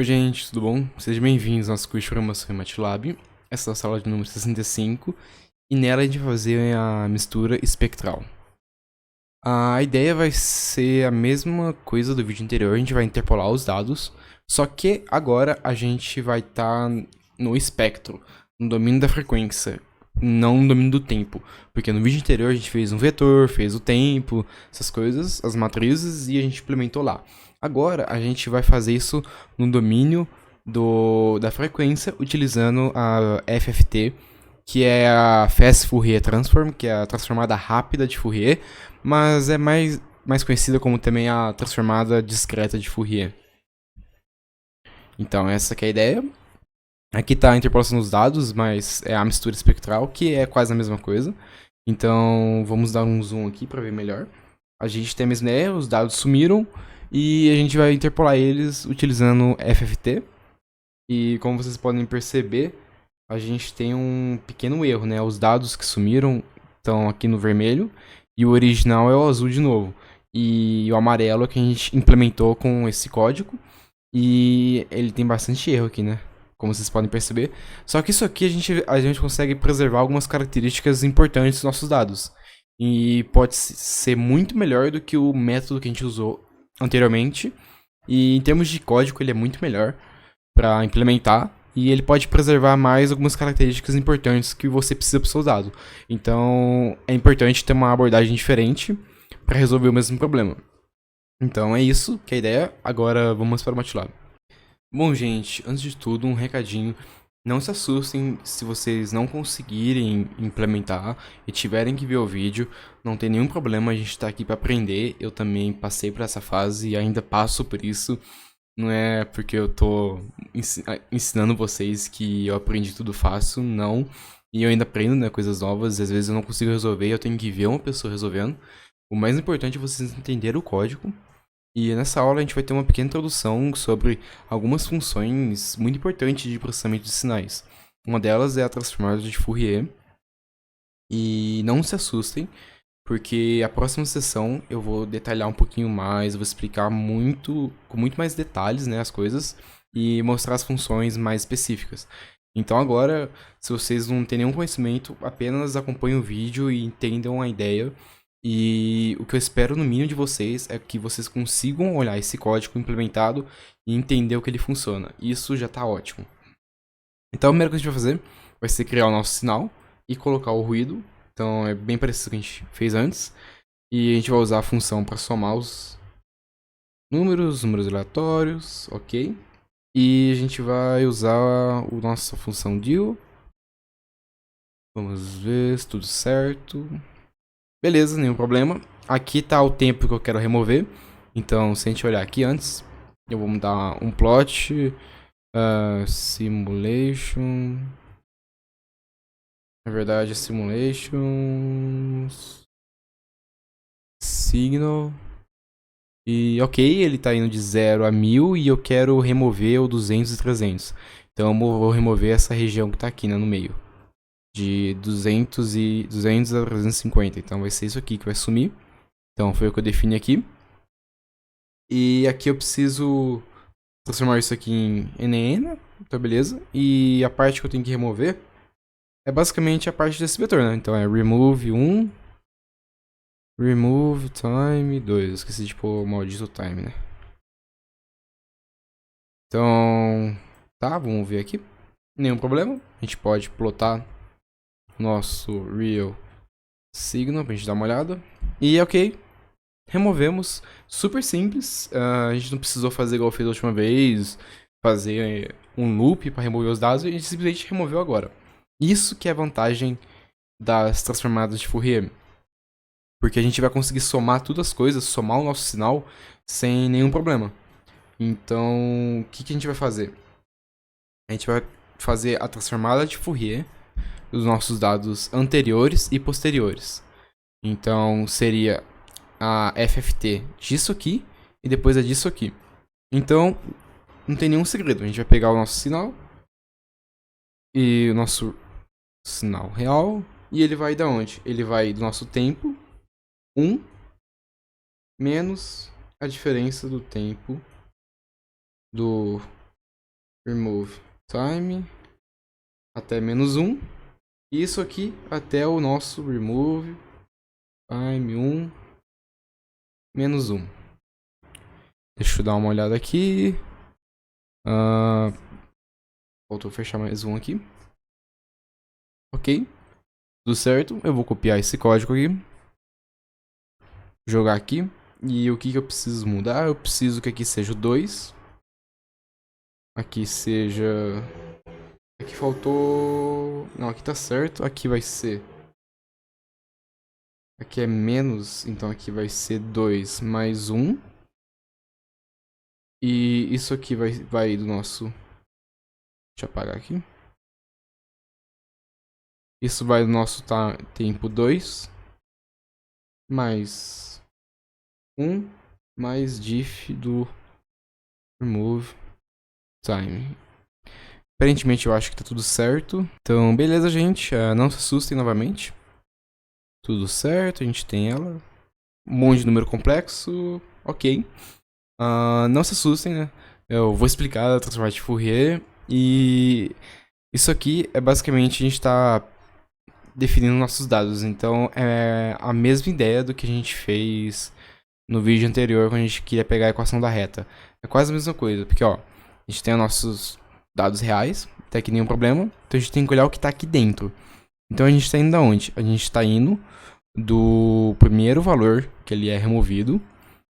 Oi gente, tudo bom? Sejam bem-vindos ao nosso curso de programação em MATLAB. Essa é a sala de número 65 e nela a gente vai fazer a mistura espectral. A ideia vai ser a mesma coisa do vídeo anterior, a gente vai interpolar os dados, só que agora a gente vai estar no espectro, no domínio da frequência, não no domínio do tempo. Porque no vídeo anterior a gente fez um vetor, fez o tempo, essas coisas, as matrizes, e a gente implementou lá. Agora a gente vai fazer isso no domínio da frequência, utilizando a FFT, que é a Fast Fourier Transform, que é a transformada rápida de Fourier, mas é mais conhecida como também a transformada discreta de Fourier. Então essa que é a ideia. Aqui está a interpolação dos dados, mas é a mistura espectral, que é quase a mesma coisa. Então vamos dar um zoom aqui para ver melhor. A gente tem a mesma ideia, os dados sumiram e a gente vai interpolar eles utilizando FFT. E como vocês podem perceber, a gente tem um pequeno erro, né? Os dados que sumiram estão aqui no vermelho e o original é o azul de novo. E o amarelo é que a gente implementou com esse código e ele tem bastante erro aqui, né? Como vocês podem perceber. Só que isso aqui a gente consegue preservar algumas características importantes dos nossos dados. E pode ser muito melhor do que o método que a gente usou anteriormente. E em termos de código, ele é muito melhor para implementar. E ele pode preservar mais algumas características importantes que você precisa para o seu dado. Então é importante ter uma abordagem diferente para resolver o mesmo problema. Então é isso que é a ideia. Agora vamos para o MATLAB. Bom, gente, antes de tudo, um recadinho. Não se assustem se vocês não conseguirem implementar e tiverem que ver o vídeo. Não tem nenhum problema, a gente tá aqui para aprender. Eu também passei por essa fase e ainda passo por isso. Não é porque eu tô ensinando vocês que eu aprendi tudo fácil, não. E eu ainda aprendo, né, coisas novas. Às vezes eu não consigo resolver, eu tenho que ver uma pessoa resolvendo. O mais importante é vocês entenderem o código. E nessa aula a gente vai ter uma pequena introdução sobre algumas funções muito importantes de processamento de sinais. Uma delas é a transformada de Fourier. E não se assustem, porque a próxima sessão eu vou detalhar um pouquinho mais, vou explicar com muito mais detalhes, né, as coisas e mostrar as funções mais específicas. Então agora, se vocês não têm nenhum conhecimento, apenas acompanhem o vídeo e entendam a ideia. E o que eu espero no mínimo de vocês é que vocês consigam olhar esse código implementado e entender o que ele funciona. Isso já está ótimo. Então a primeira coisa que a gente vai fazer vai ser criar o nosso sinal e colocar o ruído. Então é bem parecido com o que a gente fez antes. E a gente vai usar a função para somar os números aleatórios, ok? E a gente vai usar a nossa função deal. Vamos ver se tudo certo. Beleza, nenhum problema. Aqui está o tempo que eu quero remover. Então, se a gente olhar aqui antes, eu vou mudar um plot. Simulation. Na verdade, é simulations. Signal. E ok, ele está indo de 0 a 1000 e eu quero remover o 200 e 300. Então eu vou remover essa região que está aqui, né, no meio. De 200 a 350. Então vai ser isso aqui que vai sumir. Então foi o que eu defini aqui. E aqui eu preciso transformar isso aqui em NN. Então beleza. E a parte que eu tenho que remover é basicamente a parte desse vetor, né? Então é remove 1. Remove time 2. Eu esqueci de pôr o maldito time, né? Então, tá, vamos ver aqui. Nenhum problema. A gente pode plotar nosso real signal pra gente dar uma olhada. E ok, removemos. Super simples. A gente não precisou fazer igual eu fiz a última vez, fazer um loop para remover os dados. A gente simplesmente removeu agora. Isso que é a vantagem das transformadas de Fourier. Porque a gente vai conseguir somar todas as coisas, somar o nosso sinal sem nenhum problema. Então, o que a gente vai fazer? A gente vai fazer a transformada de Fourier dos nossos dados anteriores e posteriores. Então, seria a FFT disso aqui e depois a disso aqui. Então, não tem nenhum segredo. A gente vai pegar o nosso sinal e o nosso sinal real. E ele vai da onde? Ele vai do nosso tempo 1 menos a diferença do tempo do remove time até -1. E isso aqui até o nosso remove time 1 -1. Deixa eu dar uma olhada aqui. Faltou fechar mais um aqui. Ok. Tudo certo. Eu vou copiar esse código aqui. Jogar aqui. E o que eu preciso mudar? Eu preciso que aqui seja o 2. Aqui seja... Aqui faltou... Não, aqui tá certo. Aqui vai ser... Aqui é menos. Então aqui vai ser 2 mais 1. E isso aqui vai do nosso... Deixa eu apagar aqui. Isso vai do nosso tempo 2. Mais 1. Mais diff do remove time. Aparentemente eu acho que tá tudo certo. Então, beleza, gente. Não se assustem novamente. Tudo certo, a gente tem ela. Um monte de número complexo. Ok. Não se assustem, né? Eu vou explicar a transformada de Fourier. E isso aqui é basicamente a gente tá definindo nossos dados. Então é a mesma ideia do que a gente fez no vídeo anterior, quando a gente queria pegar a equação da reta. É quase a mesma coisa, porque ó, a gente tem os nossos dados reais, até aqui nenhum problema. Então a gente tem que olhar o que tá aqui dentro. Então a gente tá indo da onde? A gente tá indo do primeiro valor que ele é removido.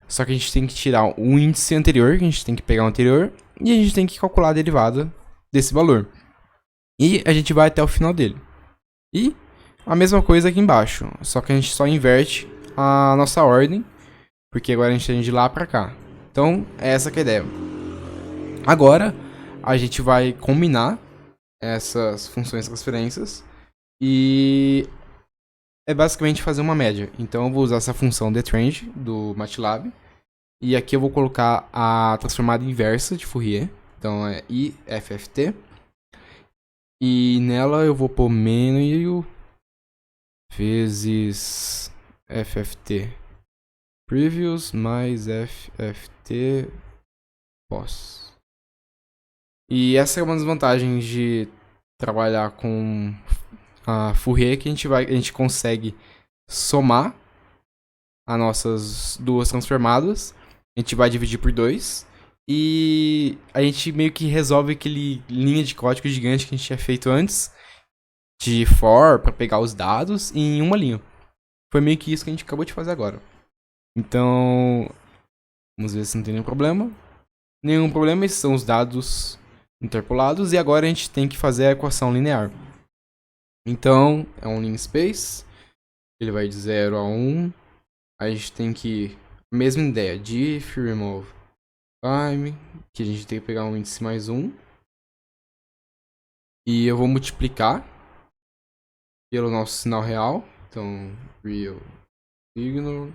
Só que a gente tem que tirar o índice anterior, que a gente tem que pegar o anterior, e a gente tem que calcular a derivada desse valor. E a gente vai até o final dele. E a mesma coisa aqui embaixo, só que a gente só inverte a nossa ordem, porque agora a gente tem de lá pra cá. Então, é essa que é a ideia. Agora, a gente vai combinar essas funções transferências e é basicamente fazer uma média. Então, eu vou usar essa função tTrange do MATLAB e aqui eu vou colocar a transformada inversa de Fourier. Então, é IFFT. E nela eu vou pôr meio vezes FFT previous mais FFT pós. E essa é uma das vantagens de trabalhar com a Fourier, que a gente consegue somar as nossas duas transformadas. A gente vai dividir por 2 e a gente meio que resolve aquele linha de código gigante que a gente tinha feito antes de for para pegar os dados em uma linha. Foi meio que isso que a gente acabou de fazer agora. Então, vamos ver se não tem nenhum problema. Nenhum problema, esses são os dados interpolados e agora a gente tem que fazer a equação linear. Então, é um linspace, ele vai de 0 a 1. A gente tem que, mesma ideia, diff, remove time, que a gente tem que pegar um índice mais 1. E eu vou multiplicar pelo nosso sinal real. Então, real signal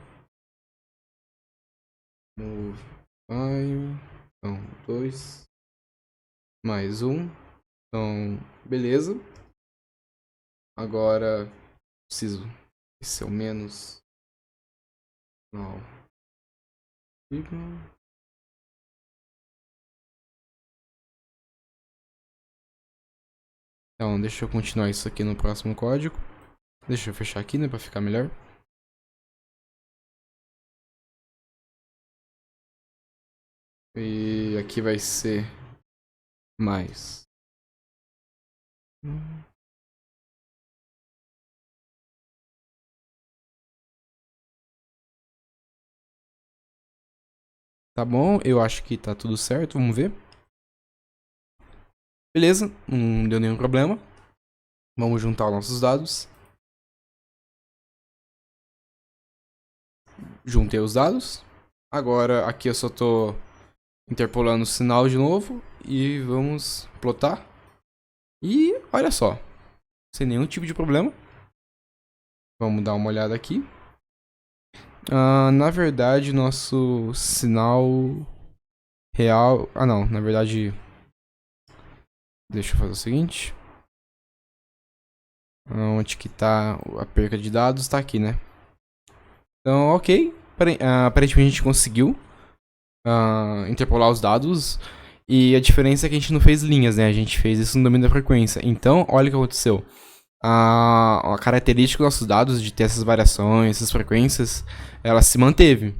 move time. Então, 2 mais 1. Então, beleza. Agora, preciso esse é o menos sinal signal. Então, deixa eu continuar isso aqui no próximo código. Deixa eu fechar aqui, né, pra ficar melhor. E aqui vai ser mais. Tá bom, eu acho que tá tudo certo, vamos ver. Beleza, não deu nenhum problema. Vamos juntar os nossos dados. Juntei os dados. Agora aqui eu só tô interpolando o sinal de novo. E vamos plotar. E olha só, sem nenhum tipo de problema. Vamos dar uma olhada aqui. Na verdade, nosso sinal real... não, na verdade... Deixa eu fazer o seguinte. Onde que tá a perca de dados? Tá aqui, né? Então, ok. Aparentemente a gente conseguiu interpolar os dados. E a diferença é que a gente não fez linhas, né? A gente fez isso no domínio da frequência. Então, olha o que aconteceu. A característica dos nossos dados de ter essas variações, essas frequências, ela se manteve.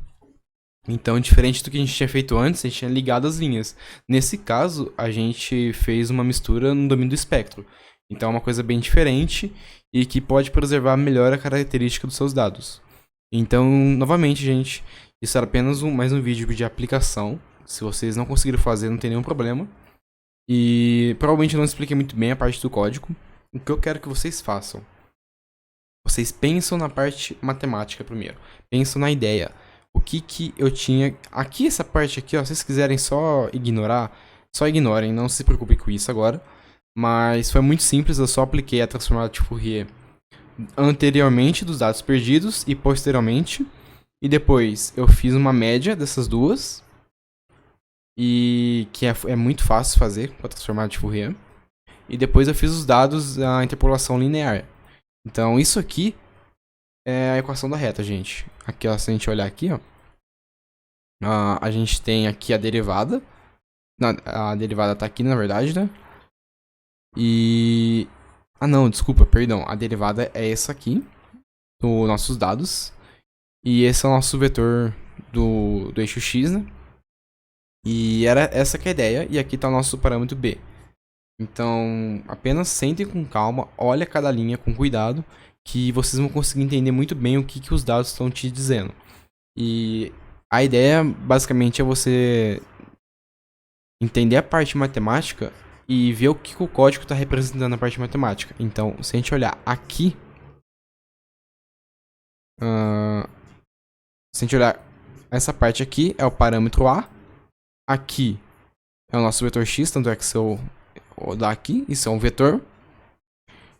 Então, diferente do que a gente tinha feito antes, a gente tinha ligado as linhas. Nesse caso, a gente fez uma mistura no domínio do espectro. Então, é uma coisa bem diferente e que pode preservar melhor a característica dos seus dados. Então, novamente, gente, isso era apenas mais um vídeo de aplicação. Se vocês não conseguiram fazer, não tem nenhum problema. E provavelmente eu não expliquei muito bem a parte do código. O que eu quero que vocês façam? Vocês pensam na parte matemática primeiro. Pensam na ideia. O que eu tinha... Aqui, essa parte aqui, ó, se vocês quiserem só ignorar, só ignorem, não se preocupem com isso agora. Mas foi muito simples, eu só apliquei a transformada de Fourier anteriormente dos dados perdidos e posteriormente. E depois eu fiz uma média dessas duas. E que é muito fácil fazer com a transformada de Fourier. E depois eu fiz os dados da interpolação linear. Então isso aqui é a equação da reta, gente. Aqui, ó, se a gente olhar aqui, ó, a gente tem aqui a derivada. Não, a derivada tá aqui, na verdade, né? E... Ah, não, desculpa, perdão. A derivada é essa aqui, dos nossos dados. E esse é o nosso vetor do eixo x, né? E era essa que é a ideia. E aqui tá o nosso parâmetro b. Então, apenas sentem com calma, olha cada linha com cuidado, que vocês vão conseguir entender muito bem o que os dados estão te dizendo. E a ideia, basicamente, é você entender a parte matemática e ver o que o código está representando na parte matemática. Então, se a gente olhar aqui, se a gente olhar essa parte aqui, é o parâmetro A. Aqui é o nosso vetor x, tanto é que se eu rodar aqui, isso é um vetor.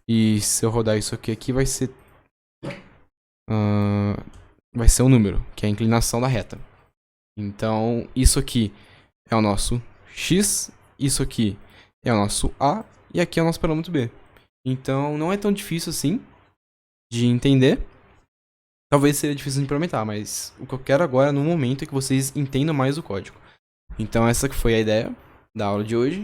E se eu rodar isso aqui vai ser um número, que é a inclinação da reta. Então, isso aqui é o nosso x, isso aqui é o nosso A, e aqui é o nosso parâmetro B. Então, não é tão difícil assim de entender. Talvez seria difícil de implementar, mas o que eu quero agora, no momento, é que vocês entendam mais o código. Então, essa que foi a ideia da aula de hoje.